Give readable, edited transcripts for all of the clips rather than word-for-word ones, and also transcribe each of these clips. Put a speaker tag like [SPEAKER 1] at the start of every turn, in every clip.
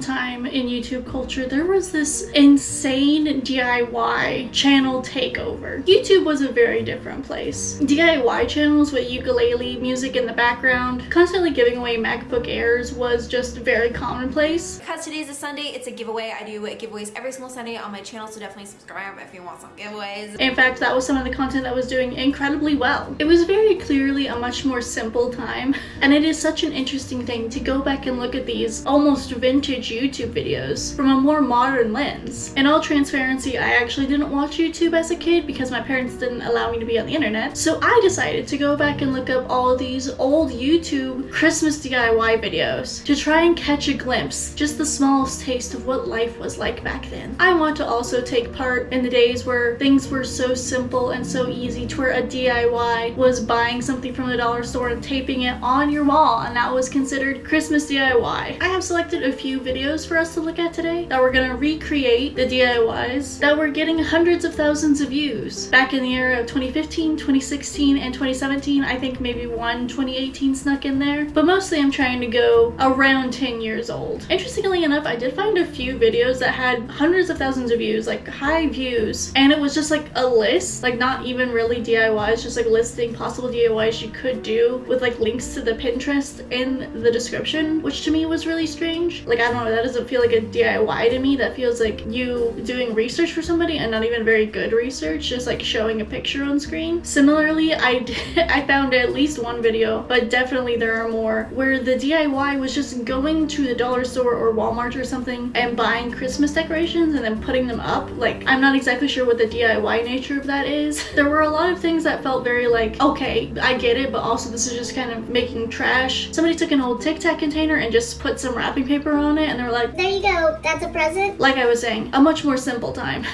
[SPEAKER 1] time in YouTube culture, there was this insane DIY channel takeover. YouTube was a very different place. DIY channels with ukulele music in the background, constantly giving away MacBook Airs was just very commonplace.
[SPEAKER 2] Because today's a Sunday, it's a giveaway. I do giveaways every single Sunday on my channel, so definitely subscribe if you want some giveaways.
[SPEAKER 1] In fact, that was some of the content that was doing incredibly well. It was very clearly a much more simple time, and it is such an interesting thing to go back and look at these almost vintage YouTube videos from a more modern lens. In all transparency, I actually didn't watch YouTube as a kid because my parents didn't allow me to be on the internet, so I decided to go back and look up all of these old YouTube Christmas DIY videos to try and catch a glimpse, just the smallest taste of what life was like back then. I want to also take part in the days where things were so simple and so easy, to where a DIY was buying something from the dollar store and taping it on your wall, and that was considered Christmas DIY. I have selected a few videos for us to look at today that we're gonna recreate the DIYs that were getting hundreds of thousands of views back in the era of 2015, 2016, and 2017. I think maybe one 2018 snuck in there, but mostly I'm trying to go around 10 years old. Interestingly enough, I did find a few videos that had hundreds of thousands of views, like high views, and it was just like a list, like not even really DIYs, just like listing possible DIYs you could do with like links to the Pinterest in the description, which to me was really strange. Like, I don't know, that doesn't feel like a DIY to me. That feels like you doing research for somebody, and not even very good research, just like showing a picture on screen. Similarly, I found at least one video, but definitely there are more, where the DIY was just going to the dollar store or Walmart or something and buying Christmas decorations and then putting them up. Like, I'm not exactly sure what the DIY nature of that is. There were a lot of things that felt very like, okay, I get it, but also this is just kind of making trash. Somebody took an old Tic Tac container and just put some wrapping paper on it, and they were like,
[SPEAKER 3] there you go, that's a present.
[SPEAKER 1] Like I was saying, a much more simple time.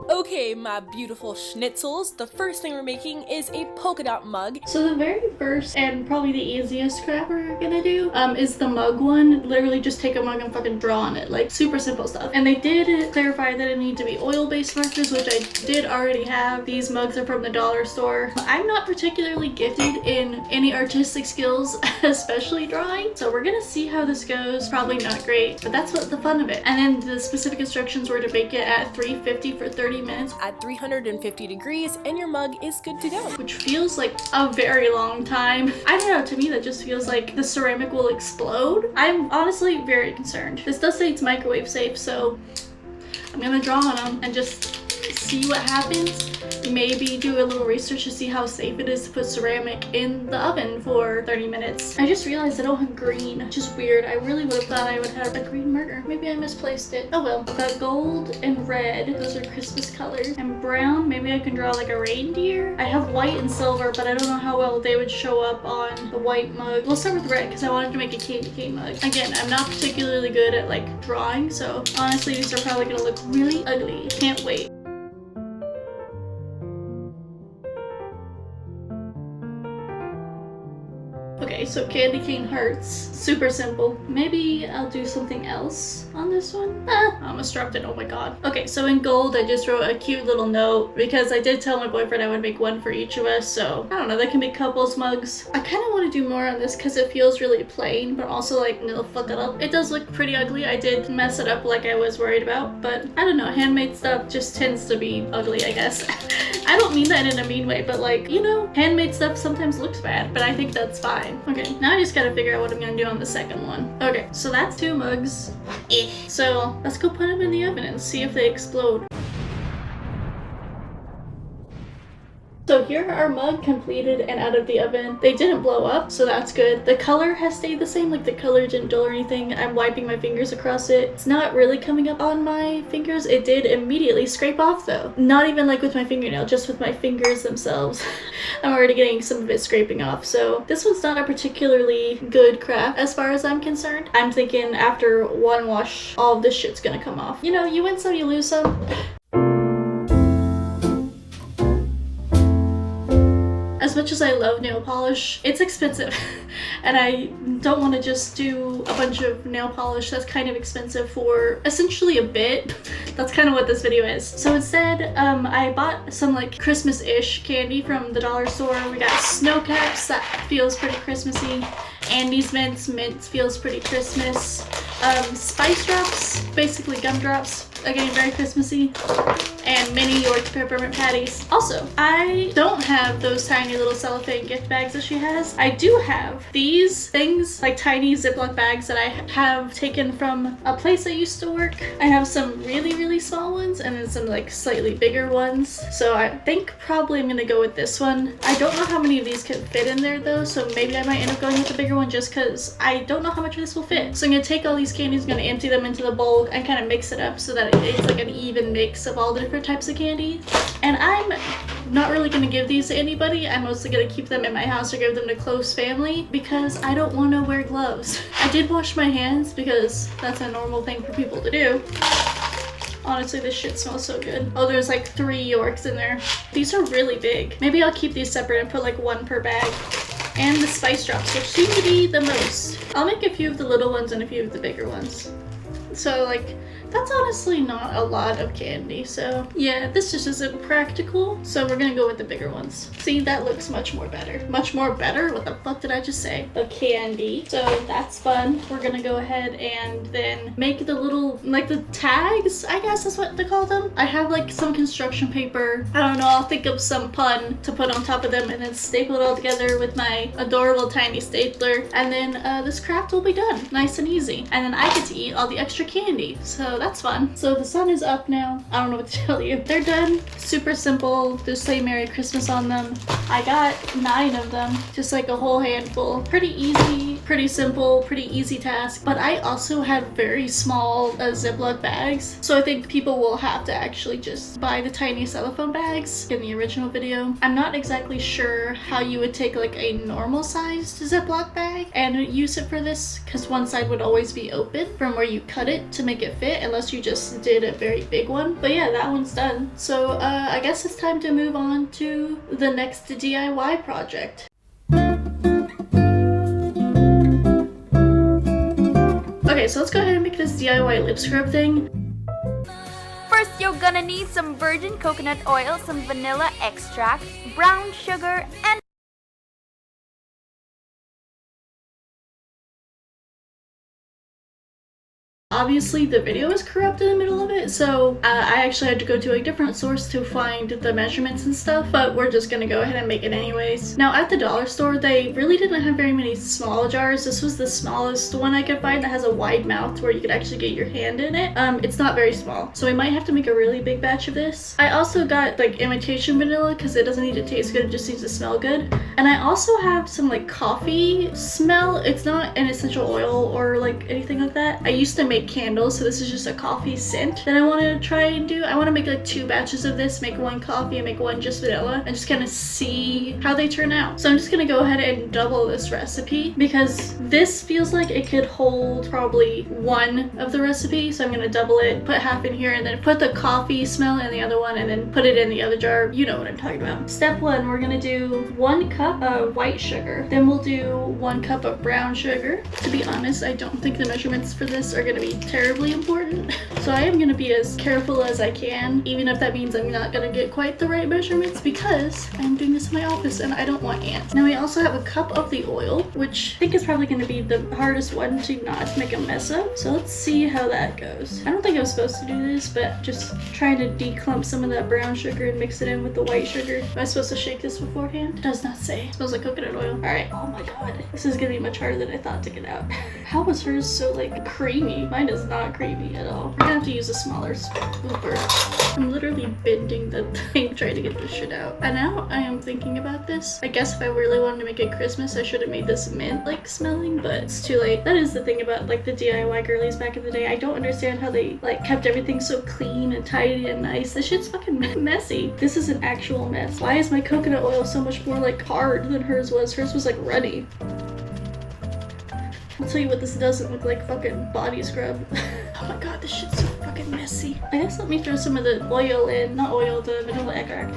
[SPEAKER 4] Okay, my beautiful schnitzels, the first thing we're making is a polka dot mug.
[SPEAKER 1] So the very first and probably the easiest crap we're gonna do is the mug one. Literally just take a mug and fucking draw on it, like super simple stuff. And they did clarify that it needed to be oil-based markers, which I did already have. These mugs are from the dollar store. I'm not particularly gifted in any artistic skills, especially drawing, so we're gonna see how this goes. Probably not great, but that's what the fun of it. And then the specific instructions were to bake it at 350 for 30 minutes
[SPEAKER 4] at 350 degrees, and your mug is good to go.
[SPEAKER 1] Which feels like a very long time. I don't know, to me that just feels like the ceramic will explode. I'm honestly very concerned. This does say it's microwave safe, so I'm gonna draw on them and just see what happens. Maybe do a little research to see how safe it is to put ceramic in the oven for 30 minutes. I just realized I don't have green, which is weird. I really would have thought I would have a green marker. Maybe I misplaced it. Oh well. I've got gold and red. Those are Christmas colors. And brown, maybe I can draw like a reindeer. I have white and silver, but I don't know how well they would show up on the white mug. We'll start with red because I wanted to make a candy cane mug. Again, I'm not particularly good at like drawing, so honestly these are probably gonna look really ugly. Can't wait. Okay, so candy cane hearts. Super simple. Maybe I'll do something else on this one. I almost dropped it. Oh my god. Okay, so in gold, I just wrote a cute little note because I did tell my boyfriend I would make one for each of us. So I don't know, that can be couples mugs. I kind of want to do more on this because it feels really plain, but also like, it'll fuck it up. It does look pretty ugly. I did mess it up like I was worried about, but I don't know. Handmade stuff just tends to be ugly, I guess. I don't mean that in a mean way, but like, you know, handmade stuff sometimes looks bad, but I think that's fine. Okay, now I just gotta figure out what I'm gonna do on the second one. Okay, so that's 2 mugs. So let's go put them in the oven and see if they explode. So here our mug completed and out of the oven. They didn't blow up, so that's good. The color has stayed the same, like the color didn't dull or anything. I'm wiping my fingers across it. It's not really coming up on my fingers. It did immediately scrape off though. Not even like with my fingernail, just with my fingers themselves. I'm already getting some of it scraping off. So this one's not a particularly good craft as far as I'm concerned. I'm thinking after one wash, all of this shit's gonna come off. You know, you win some, you lose some. As much as I love nail polish, it's expensive and I don't want to just do a bunch of nail polish that's kind of expensive for essentially a bit. That's kind of what this video is. So instead, I bought some like Christmas-ish candy from the dollar store. We got snow caps, that feels pretty Christmassy. Andes mints. Mint feels pretty Christmas. Spice drops, basically gumdrops. Again, very Christmassy. And mini York peppermint patties. Also, I don't have those tiny little cellophane gift bags that she has. I do have these things, like tiny Ziploc bags that I have taken from a place I used to work. I have some really, really small ones and then some like slightly bigger ones. So I think probably I'm gonna go with this one. I don't know how many of these can fit in there though, so maybe I might end up going with the bigger one just because I don't know how much of this will fit. So I'm gonna take all these candies, I'm gonna empty them into the bowl and kind of mix it up so that it's like an even mix of all the different types of candy. And I'm not really gonna give these to anybody. I'm mostly gonna keep them in my house or give them to close family because I don't want to wear gloves. I did wash my hands because that's a normal thing for people to do. Honestly, this shit smells so good. Oh, there's like 3 Yorks in there. These are really big. Maybe I'll keep these separate and put like 1 per bag. And the spice drops, which seem to be the most. I'll make a few of the little ones and a few of the bigger ones. So like, that's honestly not a lot of candy. So yeah, this just isn't practical. So we're gonna go with the bigger ones. See, that looks much more better. Much more better? What the fuck did I just say? The candy. So that's fun. We're gonna go ahead and then make the little, like the tags, I guess that's what they call them. I have like some construction paper. I don't know, I'll think of some pun to put on top of them and then staple it all together with my adorable tiny stapler. And then this craft will be done. Nice and easy. And then I get to eat all the extra candy. So that's fun. So the sun is up now. I don't know what to tell you. They're done. Super simple. Just say Merry Christmas on them. I got 9 of them. Just like a whole handful. Pretty easy, pretty simple, pretty easy task. But I also have very small Ziploc bags. So I think people will have to actually just buy the tiny cellophane bags in the original video. I'm not exactly sure how you would take like a normal sized Ziploc bag and use it for this because one side would always be open from where you cut it to make it fit unless you just did a very big one. But yeah, that one's done. So I guess it's time to move on to the next DIY project. Okay, so let's go ahead and make this DIY lip scrub thing.
[SPEAKER 5] First, you're gonna need some virgin coconut oil, some vanilla extract, brown sugar, and
[SPEAKER 1] Obviously the video is corrupt in the middle of it, so I actually had to go to a different source to find the measurements and stuff, but we're just gonna go ahead and make it anyways. Now at the dollar store, they really didn't have very many small jars. This was the smallest one I could find that has a wide mouth where you could actually get your hand in it. It's not very small, so we might have to make a really big batch of this. I also got like imitation vanilla because it doesn't need to taste good, it just needs to smell good. And I also have some like coffee smell. It's not an essential oil or like anything like that. I used to make candles, so this is just a coffee scent that I want to try and do. I want to make like 2 batches of this, make 1 coffee and make 1 just vanilla, and just kind of see how they turn out. So I'm just gonna go ahead and double this recipe because this feels like it could hold probably 1 of the recipe. So I'm gonna double it, put half in here, and then put the coffee smell in the other one, and then put it in the other jar. You know what I'm talking about. Step 1, we're gonna do 1 cup of white sugar. Then we'll do 1 cup of brown sugar. To be honest, I don't think the measurements for this are gonna be terribly important. So I am gonna be as careful as I can, even if that means I'm not gonna get quite the right measurements because I'm doing this in my office and I don't want ants. Now we also have a cup of the oil, which I think is probably gonna be the hardest one to not make a mess of. So let's see how that goes. I don't think I was supposed to do this, but just trying to declump some of that brown sugar and mix it in with the white sugar. Am I supposed to shake this beforehand? It does not say. It smells like coconut oil. All right. Oh my god. This is gonna be much harder than I thought to get out. How was hers so like creamy? Mine is not creamy at all. We're gonna have to use a smaller scooper. I'm literally bending the thing trying to get this shit out. And now I am thinking about this. I guess if I really wanted to make it Christmas, I should have made this mint like smelling, but it's too late. That is the thing about like the DIY girlies back in the day. I don't understand how they like kept everything so clean and tidy and nice. This shit's fucking messy. This is an actual mess. Why is my coconut oil so much more like hard than hers was? Hers was like runny. I'll tell you what, this doesn't look like fucking body scrub. Oh my god, this shit's so fucking messy. I guess let me throw some of the oil in, not oil, the vanilla extract.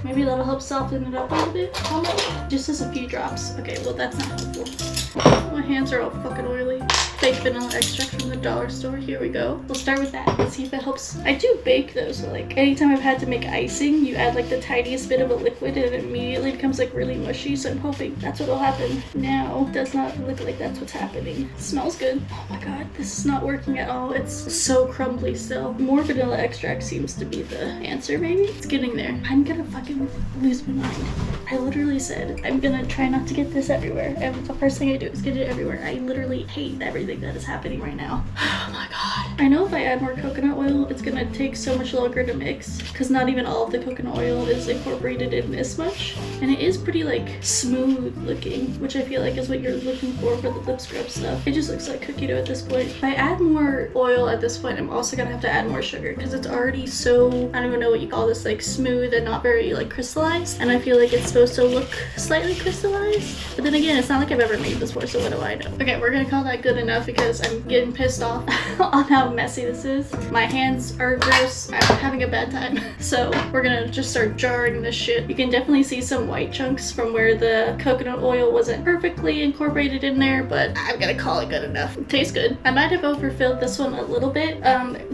[SPEAKER 1] Maybe that'll help soften it up a little bit. How much? Just as a few drops. Okay, well that's not helpful. My hands are all fucking oily. fake vanilla extract from the dollar store. Here we go. We'll start with that. Let's see if it helps. I do bake though, so like anytime I've had to make icing, you add like the tiniest bit of a liquid and it immediately becomes like really mushy. So I'm hoping that's what'll happen now. It does not look like that's what's happening. It smells good. Oh my god, this is not working at all. It's so crumbly still. More vanilla extract seems to be the answer, maybe? It's getting there. I'm gonna fucking lose my mind. I literally said I'm gonna try not to get this everywhere. And the first thing I do is get it everywhere. I literally hate everything that is happening right now. Oh my god. I know if I add more coconut oil, it's gonna take so much longer to mix because not even all of the coconut oil is incorporated in this much. And it is pretty like smooth looking, which I feel like is what you're looking for the lip scrub stuff. It just looks like cookie dough at this point. If I add more oil at this point, I'm also gonna have to add more sugar because it's already so, I don't even know what you call this, like smooth and not very like crystallized. And I feel like it's supposed to look slightly crystallized. But then again, it's not like I've ever made this before, so what do I know? Okay, we're gonna call that good enough because I'm getting pissed off on how messy this is. My hands are gross. I'm having a bad time. So we're gonna just start jarring this shit. You can definitely see some white chunks from where the coconut oil wasn't perfectly incorporated in there, but I'm gonna call it good enough. It tastes good. I might have overfilled this one a little bit,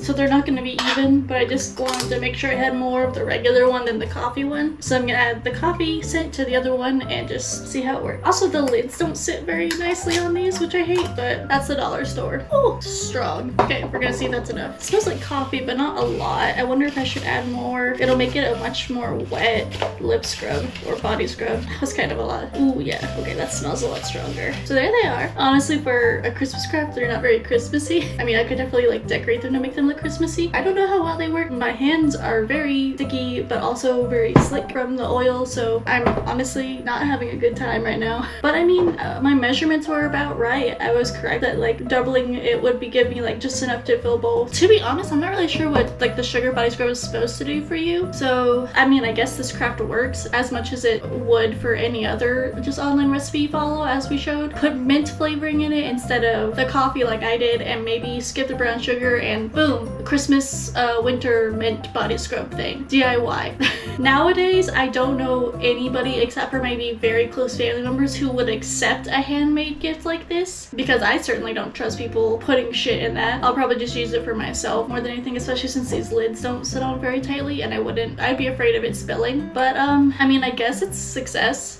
[SPEAKER 1] so they're not gonna be even, but I just wanted to make sure I had more of the regular one than the coffee one. So I'm gonna add the coffee scent to the other one and just see how it works. Also, the lids don't sit very nicely on these, which I hate, but that's the dollar store. Oh, strong. Okay, we're gonna see if that's enough. It smells like coffee, but not a lot. I wonder if I should add more. It'll make it a much more wet lip scrub or body scrub. That was kind of a lot. Ooh, yeah. Okay, that smells a lot stronger. So there they are. Honestly, for a Christmas craft, they're not very Christmassy. I mean, I could definitely like decorate them to make them look Christmassy. I don't know how well they work. My hands are very sticky, but also very slick from the oil, so I'm honestly not having a good time right now. But I mean, my measurements were about right. I was correct that like doubling it would be giving me like just enough to fill bowl. To be honest, I'm not really sure what like the sugar body scrub is supposed to do for you. So I mean, I guess this craft works as much as it would for any other just online recipe you follow, as we showed. Put mint flavoring in it instead of the coffee like I did, and maybe skip the brown sugar, and boom, Christmas winter mint body scrub thing. DIY. Nowadays, I don't know anybody except for maybe very close family members who would accept a handmade gift like this, because I certainly don't trust people putting shit in that. I'll probably just use it for myself more than anything, especially since these lids don't sit on very tightly, and I'd be afraid of it spilling. But I mean, I guess it's a success.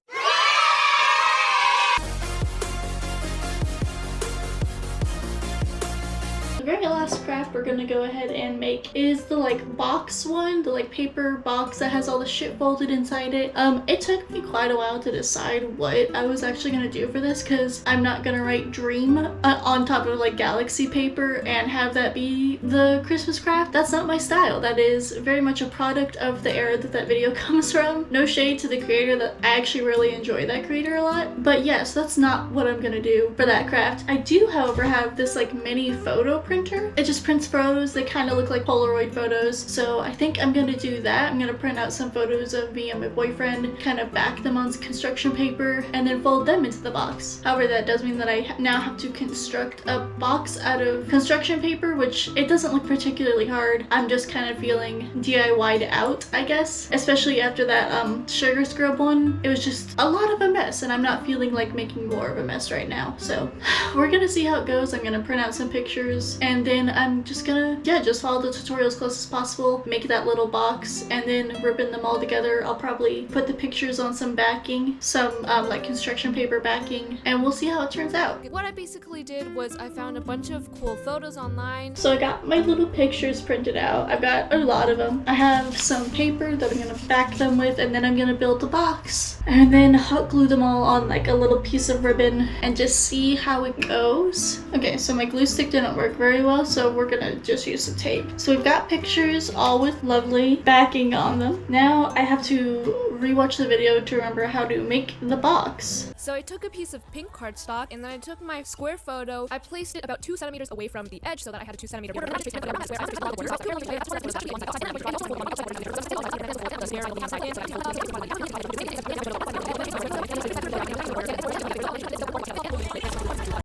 [SPEAKER 1] The very last craft we're gonna go ahead and make is the like box one, the like paper box that has all the shit folded inside it. It took me quite a while to decide what I was actually gonna do for this, because I'm not gonna write dream on top of like galaxy paper and have that be the Christmas craft. That's not my style. That is very much a product of the era that video comes from. No shade to the creator, that I actually really enjoy that creator a lot, but yes, that's not what I'm gonna do for that craft. I do, however, have this like mini photo printer. It just prints photos. They kind of look like Polaroid photos, so I think I'm gonna do that. I'm gonna print out some photos of me and my boyfriend, kind of back them on construction paper, and then fold them into the box. However, that does mean that I now have to construct a box out of construction paper, which it doesn't look particularly hard. I'm just kind of feeling DIY'd out, I guess, especially after that sugar scrub one. It was just a lot of a mess, and I'm not feeling like making more of a mess right now. So we're gonna see how it goes. I'm gonna print out some pictures, and then I'm just gonna, just follow the tutorial as close as possible, make that little box, and then ribbon them all together. I'll probably put the pictures on some backing, some like construction paper backing, and we'll see how it turns out.
[SPEAKER 4] What I basically did was I found a bunch of cool photos online.
[SPEAKER 1] So I got my little pictures printed out. I've got a lot of them. I have some paper that I'm gonna back them with, and then I'm gonna build the box, and then hot glue them all on like a little piece of ribbon and just see how it goes. Okay, so my glue stick didn't work very well, so we're gonna just use some tape. So we've got pictures all with lovely backing on them. Now I have to rewatch the video to remember how to make the box.
[SPEAKER 4] So I took a piece of pink cardstock, and then I took my square photo. I placed it about 2 centimeters away from the edge so that I had a 2 centimeter border.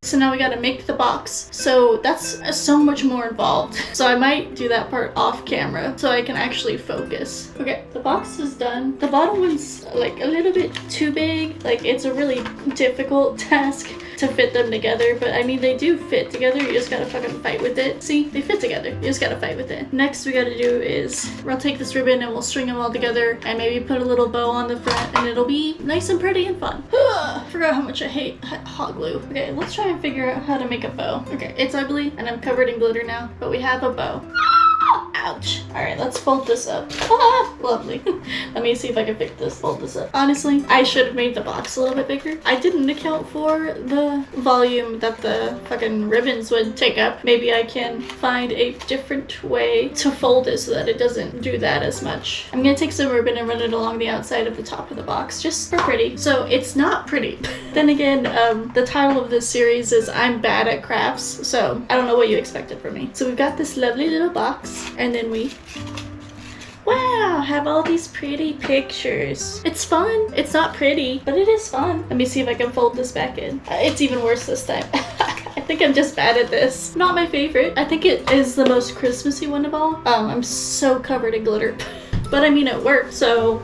[SPEAKER 1] So now we gotta make the box. So that's so much more involved. So I might do that part off camera so I can actually focus. Okay, the box is done. The bottom one's like a little bit too big. Like, it's a really difficult task to fit them together, but I mean, they do fit together. You just gotta fucking fight with it. See, they fit together. You just gotta fight with it. Next we gotta do is we'll take this ribbon and we'll string them all together and maybe put a little bow on the front, and it'll be nice and pretty and fun. Forgot how much I hate hot glue. Okay, let's try and figure out how to make a bow. Okay, it's ugly and I'm covered in glitter now, but we have a bow. Ouch. Alright, let's fold this up. Ah, lovely. Let me see if I can fold this up. Honestly, I should have made the box a little bit bigger. I didn't account for the volume that the fucking ribbons would take up. Maybe I can find a different way to fold it so that it doesn't do that as much. I'm gonna take some ribbon and run it along the outside of the top of the box, just for pretty. So it's not pretty. Then again, the title of this series is I'm Bad at Crafts, so I don't know what you expected from me. So we've got this lovely little box, and then we have all these pretty pictures. It's fun. It's not pretty, but it is fun. Let me see if I can fold this back in. It's even worse this time. I think I'm just bad at this. Not my favorite. I think it is the most Christmassy one of all. I'm so covered in glitter. But I mean, it worked, so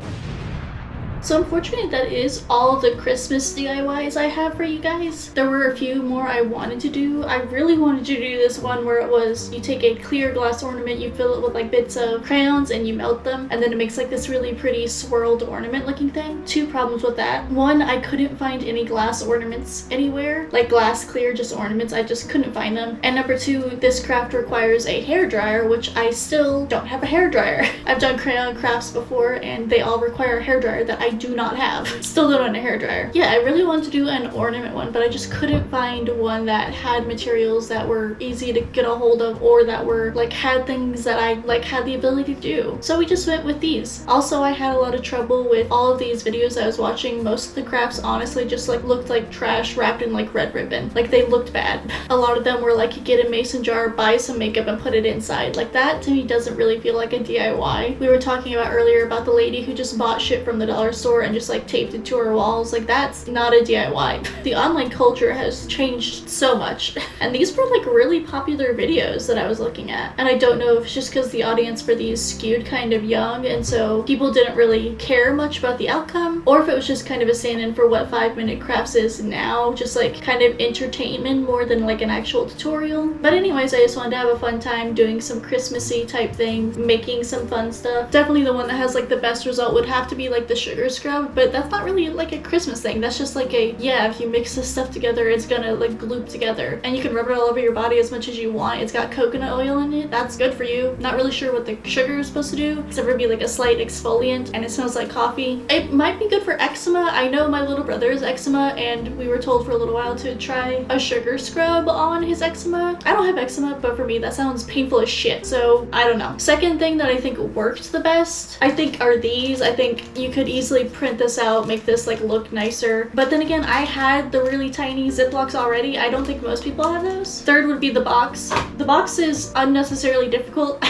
[SPEAKER 1] unfortunately, that is all the Christmas DIYs I have for you guys. There were a few more I wanted to do. I really wanted to do this one where it was you take a clear glass ornament, you fill it with like bits of crayons and you melt them, and then it makes like this really pretty swirled ornament looking thing. Two problems with that. One, I couldn't find any glass ornaments anywhere. Like glass clear, just ornaments. I just couldn't find them. And number two, this craft requires a hairdryer, which I still don't have a hairdryer. I've done crayon crafts before and they all require a hairdryer that I do not have. Still don't own a hairdryer. Yeah, I really wanted to do an ornament one, but I just couldn't find one that had materials that were easy to get a hold of, or that were like had things that I like had the ability to do. So we just went with these. Also, I had a lot of trouble with all of these videos I was watching. Most of the crafts honestly just like looked like trash wrapped in like red ribbon. Like they looked bad. A lot of them were like you get a mason jar, buy some makeup and put it inside. Like that to me doesn't really feel like a DIY. We were talking about earlier about the lady who just bought shit from the dollar store and just like taped it to her walls. Like that's not a DIY. The online culture has changed so much, and these were like really popular videos that I was looking at, and I don't know if it's just because the audience for these skewed kind of young and so people didn't really care much about the outcome, or if it was just kind of a stand-in for what 5-minute crafts is now, just like kind of entertainment more than like an actual tutorial. But anyways, I just wanted to have a fun time doing some Christmassy type thing, making some fun stuff. Definitely the one that has like the best result would have to be like the sugar scrub, but that's not really like a Christmas thing. That's just like a, yeah, if you mix this stuff together, it's gonna like gloop together, and you can rub it all over your body as much as you want. It's got coconut oil in it. That's good for you. Not really sure what the sugar is supposed to do, except for be like a slight exfoliant, and it smells like coffee. It might be good for eczema. I know my little brother has eczema, and we were told for a little while to try a sugar scrub on his eczema. I don't have eczema, but for me that sounds painful as shit, so I don't know. Second thing that I think worked the best, I think, are these. I think you could easily print this out, make this like look nicer, but then again, I had the really tiny Ziplocs already. I don't think most people have those. Third would be the box. The box is unnecessarily difficult.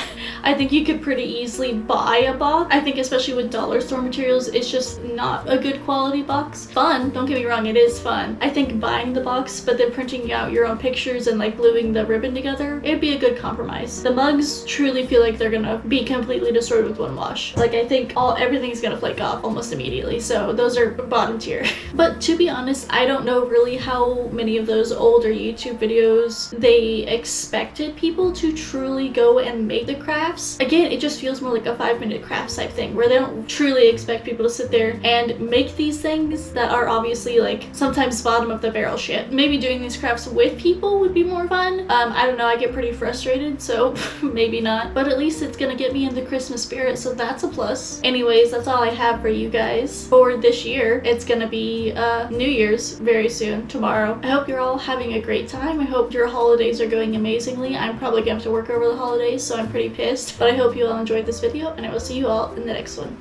[SPEAKER 1] I think you could pretty easily buy a box. I think especially with dollar store materials, it's just not a good quality box. Fun, don't get me wrong, it is fun. I think buying the box but then printing out your own pictures and like gluing the ribbon together, it'd be a good compromise. The mugs truly feel like they're gonna be completely destroyed with one wash. Like I think everything's gonna flake off almost immediately, so those are bottom tier. But to be honest, I don't know really how many of those older YouTube videos they expected people to truly go and make the crafts. Again, it just feels more like a 5-minute crafts type thing where they don't truly expect people to sit there and make these things that are obviously like sometimes bottom of the barrel shit. Maybe doing these crafts with people would be more fun. I don't know, I get pretty frustrated, so maybe not, but at least it's gonna get me in the Christmas spirit, so that's a plus. Anyways, that's all I have for you guys for this year. It's gonna be New Year's very soon, tomorrow. I hope you're all having a great time. I hope your holidays are going amazingly. I'm probably gonna have to work over the holidays, so I'm pretty pissed, but I hope you all enjoyed this video, and I will see you all in the next one.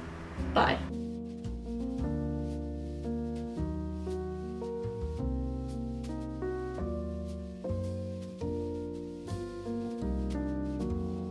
[SPEAKER 1] Bye.